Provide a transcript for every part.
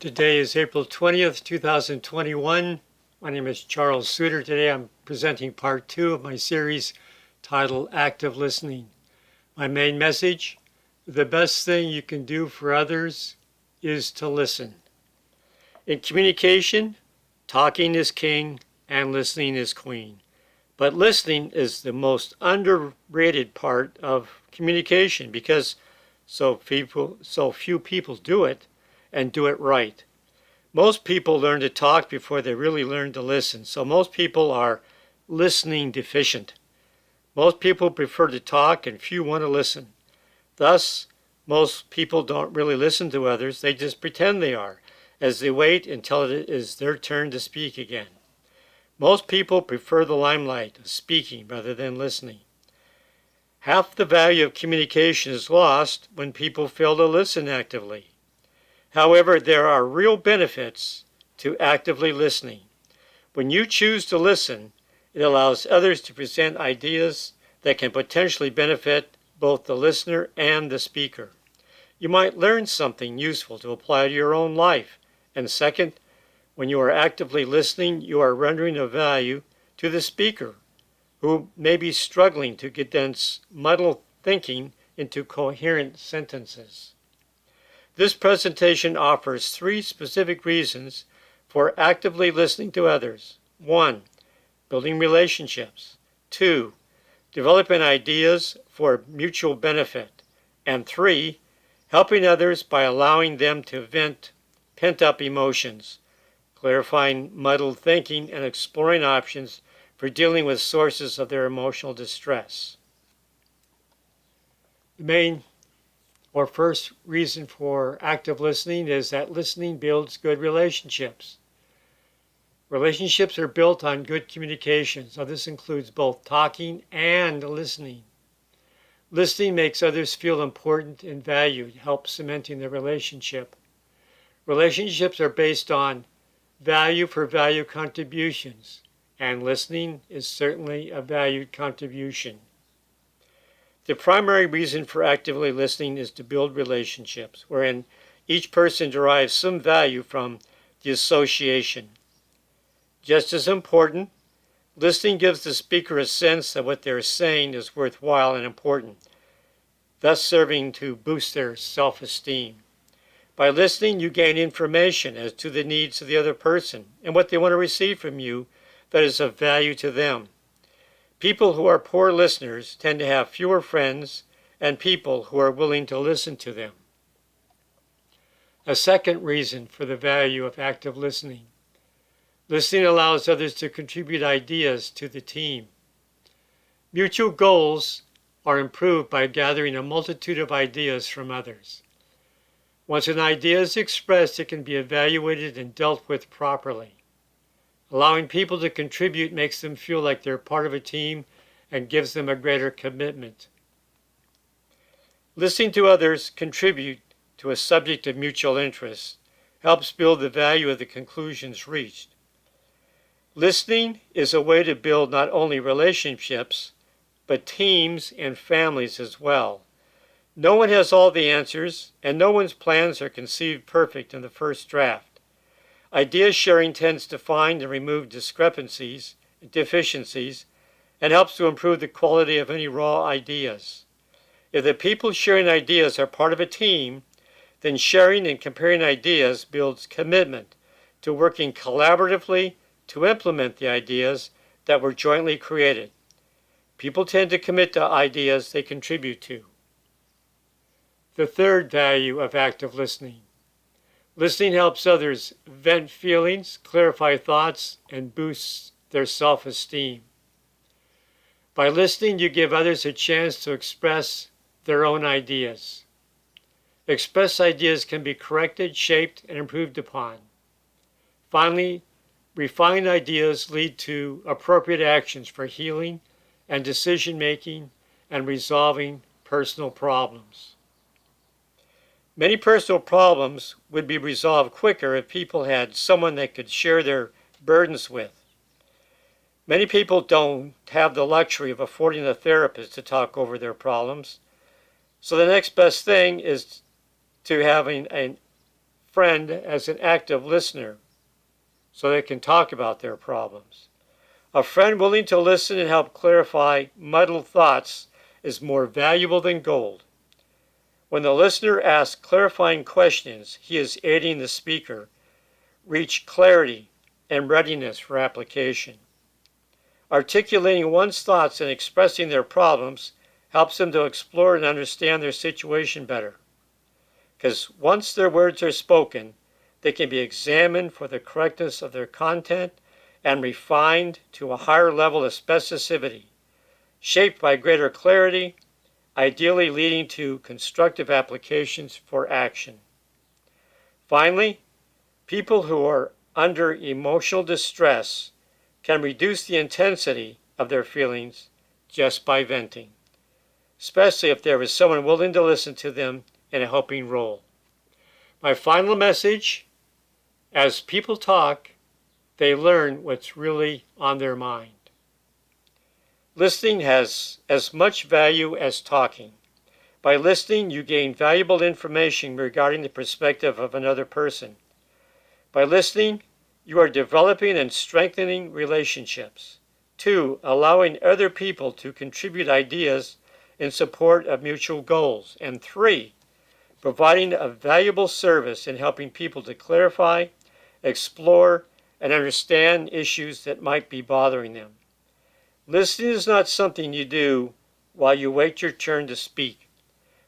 Today is April 20th, 2021. My name is Charles Suter. Today I'm presenting part 2 of my series titled Active Listening. My main message: the best thing you can do for others is to listen. In communication, talking is king and listening is queen. But listening is the most underrated part of communication because so few people do it and do it right. Most people learn to talk before they really learn to listen, so most people are listening deficient. Most people prefer to talk and few want to listen. Thus, most people don't really listen to others, they just pretend they are, as they wait until it is their turn to speak again. Most people prefer the limelight of speaking rather than listening. Half the value of communication is lost when people fail to listen actively. However, there are real benefits to actively listening. When you choose to listen, it allows others to present ideas that can potentially benefit both the listener and the speaker. You might learn something useful to apply to your own life. And second, when you are actively listening, you are rendering a value to the speaker, who may be struggling to condense muddled thinking into coherent sentences. This presentation offers 3 specific reasons for actively listening to others. 1. Building relationships. 2. Developing ideas for mutual benefit. And 3. Helping others by allowing them to vent pent-up emotions, clarifying muddled thinking, and exploring options for dealing with sources of their emotional distress. The first reason for active listening is that listening builds good relationships. Relationships are built on good communication, so this includes both talking and listening. Listening makes others feel important and valued, helps cementing the relationship. Relationships are based on value for value contributions, and listening is certainly a valued contribution. The primary reason for actively listening is to build relationships, wherein each person derives some value from the association. Just as important, listening gives the speaker a sense that what they're saying is worthwhile and important, thus serving to boost their self-esteem. By listening, you gain information as to the needs of the other person and what they want to receive from you that is of value to them. People who are poor listeners tend to have fewer friends and people who are willing to listen to them. A second reason for the value of active listening. Listening allows others to contribute ideas to the team. Mutual goals are improved by gathering a multitude of ideas from others. Once an idea is expressed, it can be evaluated and dealt with properly. Allowing people to contribute makes them feel like they're part of a team and gives them a greater commitment. Listening to others contribute to a subject of mutual interest helps build the value of the conclusions reached. Listening is a way to build not only relationships, but teams and families as well. No one has all the answers, and no one's plans are conceived perfect in the first draft. Idea sharing tends to find and remove discrepancies and deficiencies and helps to improve the quality of any raw ideas. If the people sharing ideas are part of a team, then sharing and comparing ideas builds commitment to working collaboratively to implement the ideas that were jointly created. People tend to commit to ideas they contribute to. The third value of active listening. Listening helps others vent feelings, clarify thoughts, and boosts their self-esteem. By listening, you give others a chance to express their own ideas. Expressed ideas can be corrected, shaped, and improved upon. Finally, refined ideas lead to appropriate actions for healing and decision-making and resolving personal problems. Many personal problems would be resolved quicker if people had someone they could share their burdens with. Many people don't have the luxury of affording a therapist to talk over their problems, so the next best thing is to having a friend as an active listener so they can talk about their problems. A friend willing to listen and help clarify muddled thoughts is more valuable than gold. When the listener asks clarifying questions, he is aiding the speaker reach clarity and readiness for application. Articulating one's thoughts and expressing their problems helps them to explore and understand their situation better. Because once their words are spoken, they can be examined for the correctness of their content and refined to a higher level of specificity, shaped by greater clarity, ideally leading to constructive applications for action. Finally, people who are under emotional distress can reduce the intensity of their feelings just by venting, especially if there is someone willing to listen to them in a helping role. My final message: as people talk, they learn what's really on their mind. Listening has as much value as talking. By listening, you gain valuable information regarding the perspective of another person. By listening, you are developing and strengthening relationships. 2, allowing other people to contribute ideas in support of mutual goals. And 3, providing a valuable service in helping people to clarify, explore, and understand issues that might be bothering them. Listening is not something you do while you wait your turn to speak,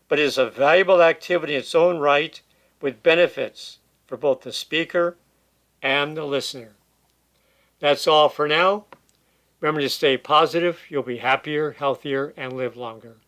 but is a valuable activity in its own right with benefits for both the speaker and the listener. That's all for now. Remember to stay positive. You'll be happier, healthier, and live longer.